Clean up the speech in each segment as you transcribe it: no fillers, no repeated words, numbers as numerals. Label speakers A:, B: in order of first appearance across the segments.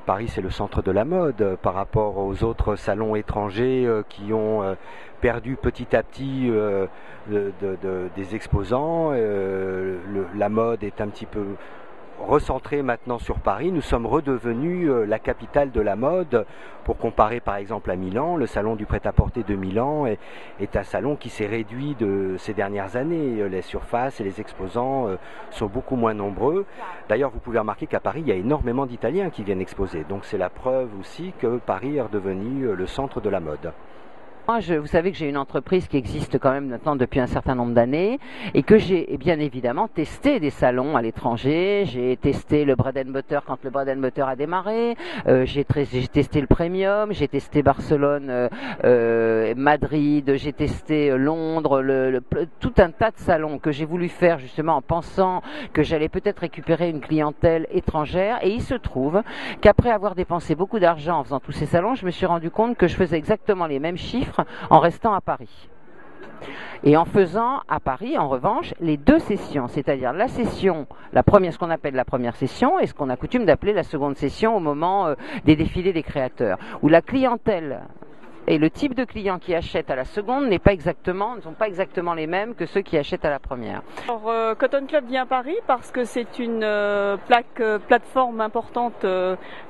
A: Paris, c'est le centre de la mode par rapport aux autres salons étrangers qui ont perdu petit à petit des exposants. La mode est un petit peu recentrée maintenant sur Paris. Nous sommes redevenus la capitale de la mode. Pour comparer par exemple à Milan, le salon du prêt-à-porter de Milan est un salon qui s'est réduit de ces dernières années. Les surfaces et les exposants sont beaucoup moins nombreux. D'ailleurs, vous pouvez remarquer qu'à Paris, il y a énormément d'Italiens qui viennent exposer. Donc c'est la preuve aussi que Paris est redevenu le centre de la mode.
B: Moi, vous savez que j'ai une entreprise qui existe quand même maintenant depuis un certain nombre d'années et que j'ai bien évidemment testé des salons à l'étranger. J'ai testé le Bread and Butter quand le Bread and Butter a démarré. J'ai testé le Premium, j'ai testé Barcelone, Madrid, j'ai testé Londres, tout un tas de salons que j'ai voulu faire justement en pensant que j'allais peut-être récupérer une clientèle étrangère. Et il se trouve qu'après avoir dépensé beaucoup d'argent en faisant tous ces salons, je me suis rendu compte que je faisais exactement les mêmes chiffres en restant à Paris. Et en faisant à Paris, en revanche, les deux sessions, c'est-à-dire la session, ce qu'on appelle la première session, et ce qu'on a coutume d'appeler la seconde session au moment des défilés des créateurs, où la clientèle et le type de clients qui achètent à la seconde ne sont pas exactement les mêmes que ceux qui achètent à la première.
C: Alors, Cotton Club vient à Paris parce que c'est une plateforme importante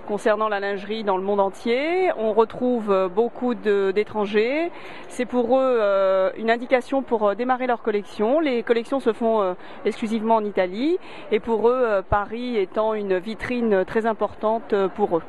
C: concernant la lingerie dans le monde entier. On retrouve beaucoup d'étrangers. C'est pour eux une indication pour démarrer leur collection. Les collections se font exclusivement en Italie et pour eux, Paris étant une vitrine très importante pour eux.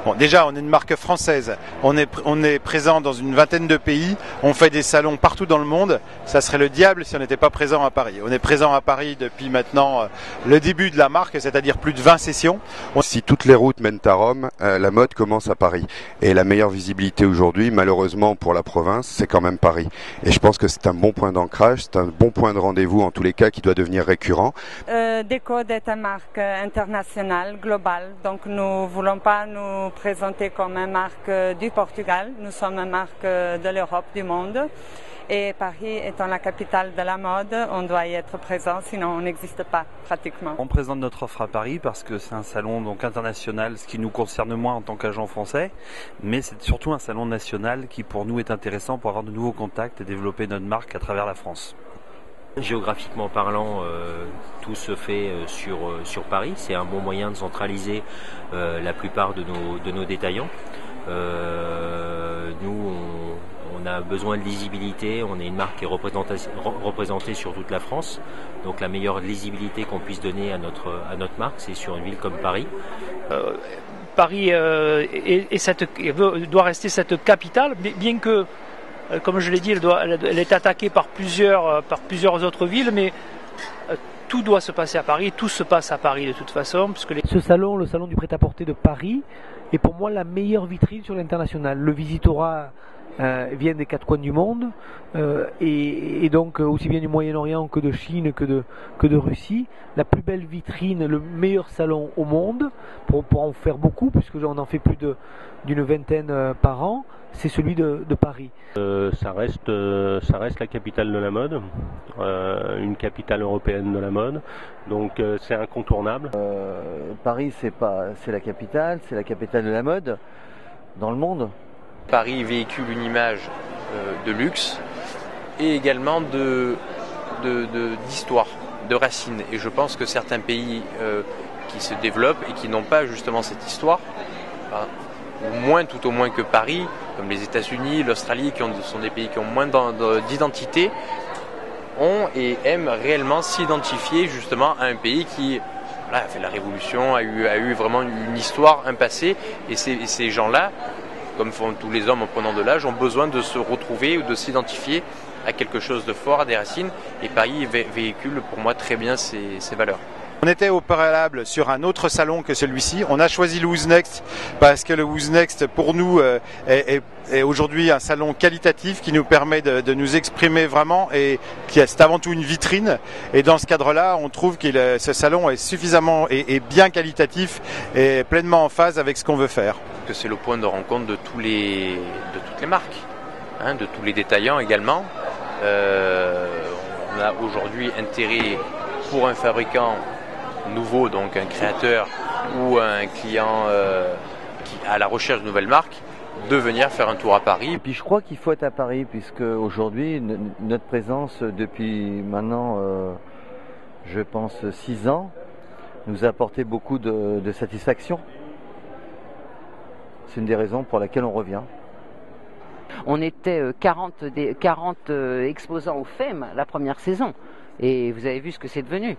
D: Bon, déjà, on est une marque française. On est présent dans une vingtaine de pays. On fait des salons partout dans le monde. Ça serait le diable si on n'était pas présent à Paris. On est présent à Paris depuis maintenant le début de la marque, c'est-à-dire plus de 20 sessions.
E: Si toutes les routes mènent à Rome, la mode commence à Paris. Et la meilleure visibilité aujourd'hui, malheureusement pour la province, c'est quand même Paris. Et je pense que c'est un bon point d'ancrage, c'est un bon point de rendez-vous en tous les cas qui doit devenir récurrent.
F: Decode est une marque internationale, globale. Donc nous ne voulons pas nous présenter comme une marque du Portugal. Nous sommes une marque de l'Europe, du monde. Et Paris étant la capitale de la mode, on doit y être présent, sinon on n'existe pas pratiquement.
G: On présente notre offre à Paris parce que c'est un salon donc international, ce qui nous concerne moins en tant qu'agent français, mais c'est surtout un salon national qui pour nous est intéressant pour avoir de nouveaux contacts et développer notre marque à travers la France.
H: Géographiquement parlant, tout se fait sur Paris. C'est un bon moyen de centraliser la plupart de nos détaillants. Nous, on a besoin de lisibilité. On est une marque qui est représentée sur toute la France. Donc la meilleure lisibilité qu'on puisse donner à notre marque, c'est sur une ville comme Paris.
I: Paris doit rester cette capitale, bien que comme je l'ai dit, elle est attaquée par plusieurs autres villes, mais tout doit se passer à Paris, tout se passe à Paris de toute façon.
J: Ce salon, le salon du prêt-à-porter de Paris, est pour moi la meilleure vitrine sur l'international. Le Visitora vient des quatre coins du monde, et donc aussi bien du Moyen-Orient que de Chine que de Russie. La plus belle vitrine, le meilleur salon au monde, pour en faire beaucoup, puisque on en fait plus d'une vingtaine par an, c'est celui de Paris.
K: Ça reste la capitale de la mode, une capitale européenne de la mode, donc c'est incontournable.
A: Paris, c'est la capitale de la mode dans le monde.
L: Paris véhicule une image de luxe et également d'histoire, de racines. Et je pense que certains pays qui se développent et qui n'ont pas justement cette histoire, tout au moins que Paris, comme les États-Unis, l'Australie, sont des pays qui ont moins d'identité, ont et aiment réellement s'identifier justement à un pays qui a fait la révolution, a eu vraiment une histoire, un passé, et ces gens-là, comme font tous les hommes en prenant de l'âge, ont besoin de se retrouver ou de s'identifier à quelque chose de fort, à des racines, et Paris véhicule pour moi très bien ces valeurs.
D: On était au préalable sur un autre salon que celui-ci. On a choisi le Who's Next parce que le Who's Next, pour nous, est aujourd'hui un salon qualitatif qui nous permet de nous exprimer vraiment et c'est avant tout une vitrine. Et dans ce cadre-là, on trouve que ce salon est suffisamment et bien qualitatif et pleinement en phase avec ce qu'on veut faire.
L: Que c'est le point de rencontre de toutes les marques, de tous les détaillants également. On a aujourd'hui intérêt pour un fabricant nouveau, donc un créateur, ou un client qui est à la recherche de nouvelles marques de venir faire un tour à Paris.
M: Et puis je crois qu'il faut être à Paris, puisque aujourd'hui notre présence depuis maintenant, je pense 6 ans, nous a apporté beaucoup de satisfaction. C'est une des raisons pour laquelle on revient.
B: On était 40 exposants au FEM la première saison, et vous avez vu ce que c'est devenu.